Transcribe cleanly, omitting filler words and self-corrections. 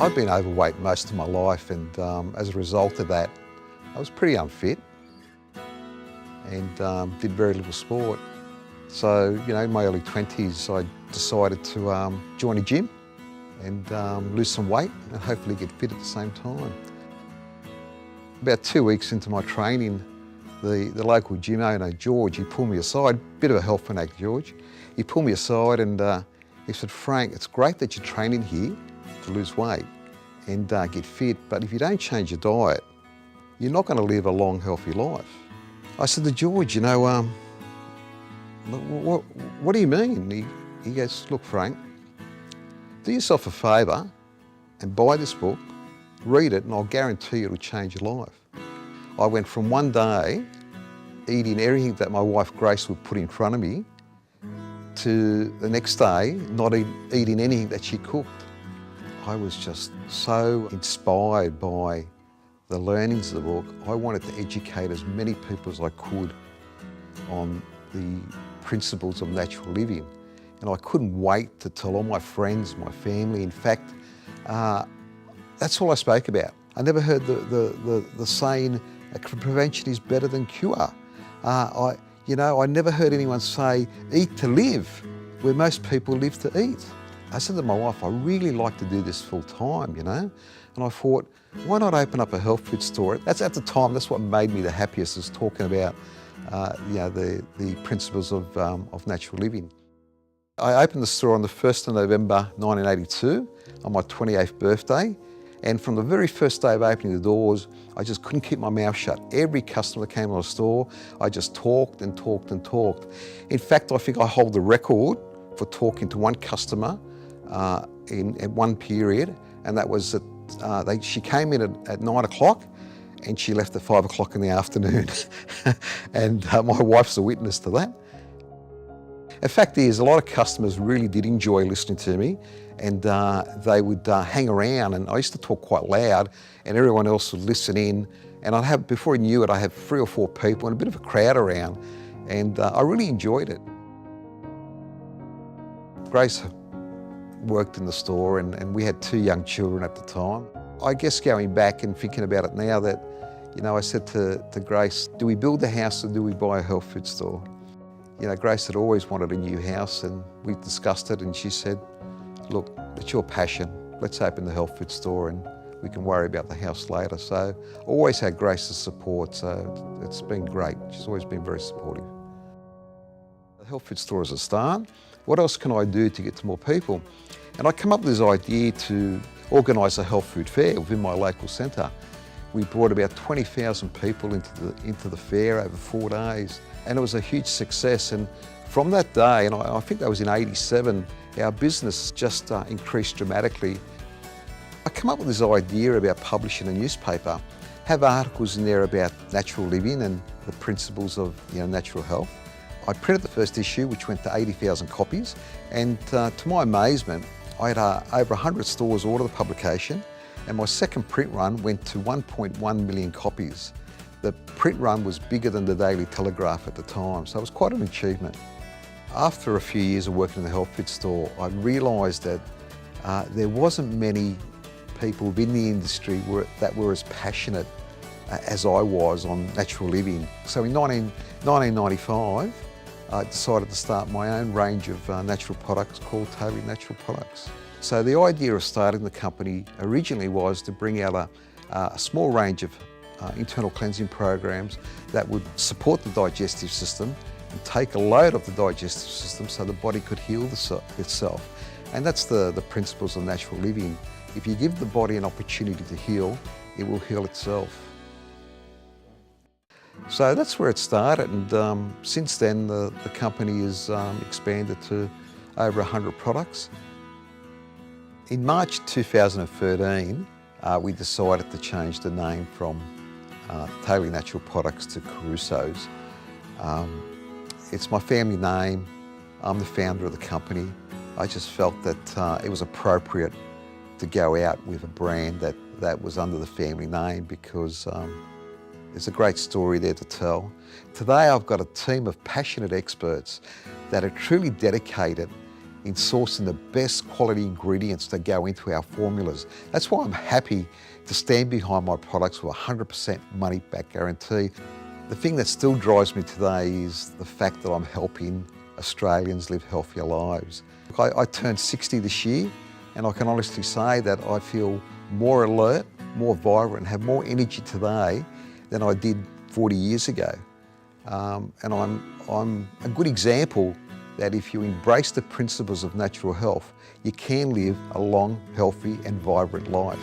I've been overweight most of my life, and as a result of that, I was pretty unfit and did very little sport. So, in my early 20s, I decided to join a gym and lose some weight and hopefully get fit at the same time. About 2 weeks into my training, the local gym owner, George, he pulled me aside, bit of a health fanatic, George. He pulled me aside and he said, "Frank, it's great that you're training here to lose weight and get fit, but if you don't change your diet, you're not going to live a long, healthy life." I said to George, what do you mean? He goes, "Look, Frank, do yourself a favour and buy this book, read it, and I'll guarantee you it'll change your life." I went from one day eating everything that my wife Grace would put in front of me to the next day not eating anything that she cooked. I was just so inspired by the learnings of the book. I wanted to educate as many people as I could on the principles of natural living. And I couldn't wait to tell all my friends, my family. In fact, that's all I spoke about. I never heard the saying, prevention is better than cure. I never heard anyone say, eat to live, where most people live to eat. I said to my wife, I really like to do this full time, and I thought, why not open up a health food store? That's at the time, that's what made me the happiest, is talking about the principles of natural living. I opened the store on the 1st of November 1982, on my 28th birthday. And from the very first day of opening the doors, I just couldn't keep my mouth shut. Every customer that came to the store, I just talked and talked and talked. In fact, I think I hold the record for talking to one customer in one period, and that was that she came in at 9 o'clock and she left at 5 o'clock in the afternoon. And my wife's a witness to that. The fact is, a lot of customers really did enjoy listening to me, and they would hang around, and I used to talk quite loud and everyone else would listen in, and I'd have, before I knew it, I had 3 or 4 people and a bit of a crowd around, and I really enjoyed it. Grace worked in the store, and we had 2 young children at the time. I guess going back and thinking about it now, that I said to Grace, do we build the house or do we buy a health food store? Grace had always wanted a new house, and we discussed it, and she said, look, it's your passion. Let's open the health food store and we can worry about the house later. So always had Grace's support, so it's been great. She's always been very supportive. The health food store is a start. What else can I do to get to more people? And I come up with this idea to organise a health food fair within my local centre. We brought about 20,000 people into the fair over 4 days, and it was a huge success. And from that day, and I think that was in '87, our business just increased dramatically. I come up with this idea about publishing a newspaper, have articles in there about natural living and the principles of natural health. I printed the first issue, which went to 80,000 copies, and to my amazement, I had over 100 stores order the publication, and my second print run went to 1.1 million copies. The print run was bigger than the Daily Telegraph at the time, so it was quite an achievement. After a few years of working in the health food store, I realised that there wasn't many people within the industry that were as passionate as I was on natural living. So in 1995, I decided to start my own range of natural products called Totally Natural Products. So the idea of starting the company originally was to bring out a small range of internal cleansing programs that would support the digestive system and take a load of the digestive system so the body could heal itself. And that's the principles of natural living. If you give the body an opportunity to heal, it will heal itself. So that's where it started, and since then the company has expanded to over 100 products. In March 2013, we decided to change the name from Totally Natural Products to Carusos. It's my family name. I'm the founder of the company. I just felt that it was appropriate to go out with a brand that was under the family name, because there's a great story there to tell. Today I've got a team of passionate experts that are truly dedicated in sourcing the best quality ingredients that go into our formulas. That's why I'm happy to stand behind my products with 100% money back guarantee. The thing that still drives me today is the fact that I'm helping Australians live healthier lives. I turned 60 this year, and I can honestly say that I feel more alert, more vibrant, and have more energy today than I did 40 years ago. And I'm a good example that if you embrace the principles of natural health, you can live a long, healthy, and vibrant life.